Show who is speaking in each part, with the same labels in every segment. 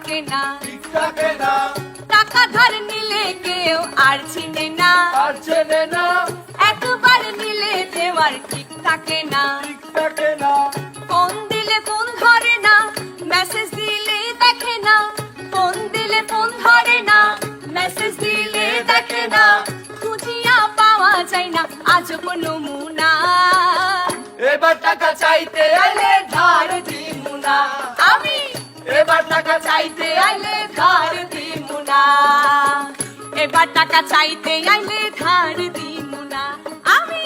Speaker 1: থাকে না, টাকা ধার নিলে কেউ আর চিনে না, একবার নিলে দেওয়ার ঠিক থাকে না, ফোন দিলে ফোন ধরে না, মেসেজ দিলে দেখে না, ফোন দিলে ফোন ধরে না, মেসেজ দিলে দেখে না, খুঁজিয়া পাওয়া যায় না আজব নমুনা।
Speaker 2: এবার টাকা চাইতে আইলে ধার দিমু না,
Speaker 1: আমি
Speaker 2: এবার টাকা চাইতে
Speaker 1: আইলে ধার দিমু না, এবার টাকা চাইতে আইলে ধার দিমু না, আমি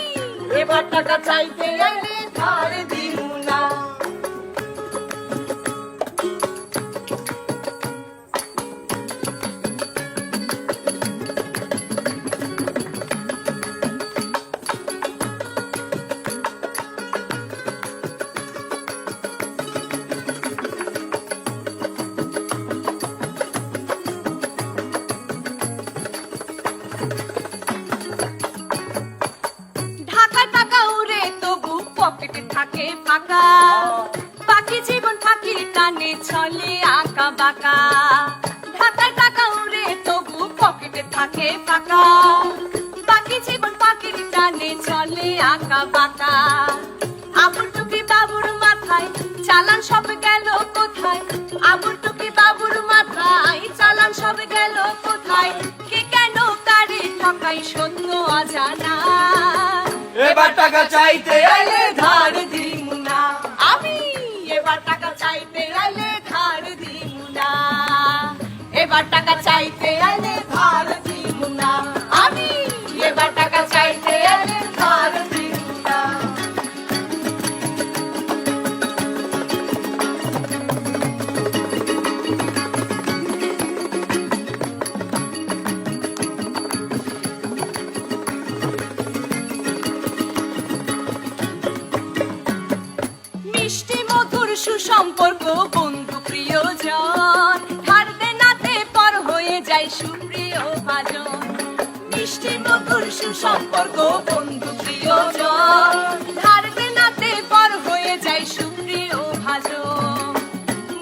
Speaker 2: এবার টাকা চাইতে আইলে ধার দিমু না।
Speaker 1: ঢাকা টাকা উড়ে তবু পকেটে থাকে ফাঁকা, বাকি জীবন ফাঁকির টানে চলে আঁকা বাঁকা, ঢাকা টাকা উড়ে তবু পকেটে থাকে ফাঁকা, বাকি জীবন ফাঁকির টানে চলে আঁকা বাঁকা, আবুর টুকি বাবুর মাথায় চালান সব গেল কোথায়, আবুর টুকি বাবুর মাথায় চালান সব গেল কোথায়, কে কেন তারে ঠকাই সত্য অজানা।
Speaker 2: এবার টাকা চাইতে আইলে ধার দিমু না,
Speaker 1: আমি এবার টাকা চাইতে আইলে ধার দিমু না, এবার টাকা চাইতে আইলে ধার দিমু না, আমি এবার টাকা চাইতে আইলে ধার দিমু না। মিষ্টি মধুর সুসম্পর্ক বন্ধু প্রিয়জন, ধার দেনাতে পর হয়ে যায় সুপ্রিয় ভাজন, মিষ্টি মধুর সুসম্পর্ক বন্ধু প্রিয়জন, ধার দেনাতে পর হয়ে যায় সুপ্রিয় ভাজন,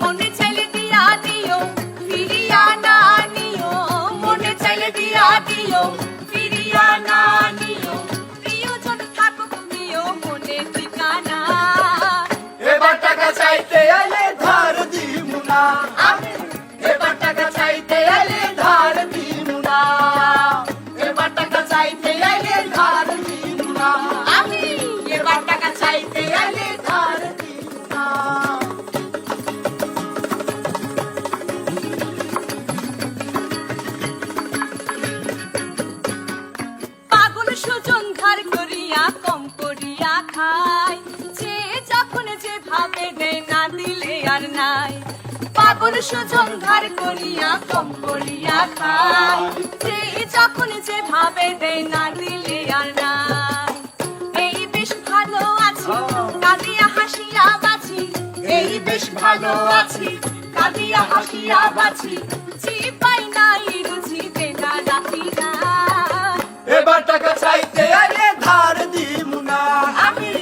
Speaker 1: মনে চাইলে দিয়া দিও ফিরিয়া না নিও, মনে চাইলে দিয়া দিও ফিরিয়া না নিও, প্রিয়জন থাকুক নিও মনে ঠিকানা।
Speaker 2: এবার টাকা চাইতে আইলে ধার দিমু না, আমি এবার টাকা চাইতে আইলে ধার দিমু না, এবার টাকা চাইতে আইলে ধার দিমু না,
Speaker 1: আমি এবার টাকা চাইতে আইলে
Speaker 2: ধার দিমু না।
Speaker 1: পাগল সুজন ধার করিয়া কম করিয়া খায়, যে যখন যে ভাবে দেয় না দিলে আর নাই, পাগল সুজন ধার করিয়া কম করিয়া খায়, যে যখন যে ভাবে দেয় না দিলে আর নাই, এই বেশ ভালো আছি কাঁদিয়া হাসিয়া বাঁচি, এই বেশ ভালো আছি কাঁদিয়া হাসিয়া বাঁচি, যে পাই নাই রুচি দেনা রাখি না।
Speaker 2: এবার টাকা চাইতে আইলে ধার দিমু না,
Speaker 1: আমি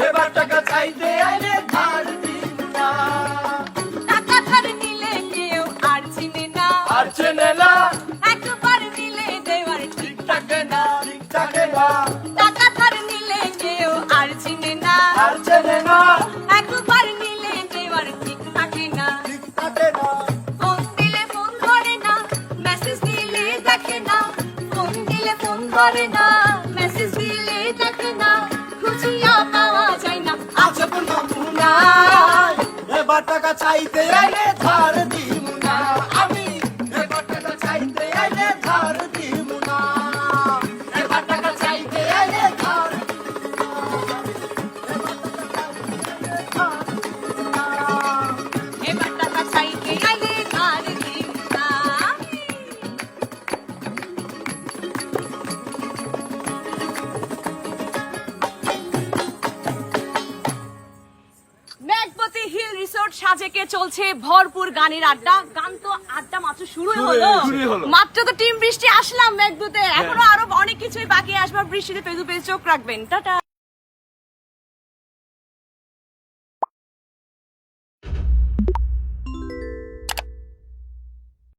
Speaker 2: এবার টাকা চাইতে আইলে ধার দিমু না,
Speaker 1: টাকা ধার নিলে কেউ আর চিনে না,
Speaker 2: আর চেনে না,
Speaker 1: একবার নিলে দেওয়ার ঠিক থাকে না,
Speaker 2: ঠিক থাকে না,
Speaker 1: টাকা ধার নিলে কেউ আর চিনে না,
Speaker 2: আর চেনে না,
Speaker 1: একবার নিলে দেওয়ার ঠিক থাকে না,
Speaker 2: ঠিক থাকে না,
Speaker 1: ফোন দিলে ফোন ধরে না, মেসেজ দিলে দেখে না, ফোন দিলে ফোন ধরে না, মেসেজ দিলে দেখে না, খুঁজিয়া পাওয়া যায় না আজব নমুনা।
Speaker 2: এবার টাকা চাইতে আইলে ধার দিমু না, আমি এবার টাকা চাইতে আইলে ধার দিমু না, এবার টাকা চাইতে আইলে ধার দিমু না,
Speaker 1: এবার টাকা চাইতে আইলে ধার দিমু না। মেঘবতী হিল রিসোর্ট সাজেকে চলছে ভরপুর গানের আড্ডা। গান তো আড্ডা মাত্র শুরুই হলো, মাত্র তো টিম বৃষ্টি আসলাম মেঘদূতে, এখনো আরো অনেক কিছুই বাকি আসবার, বৃষ্টিতে পেজু পেজ চোখ রাখবেন। টাটা।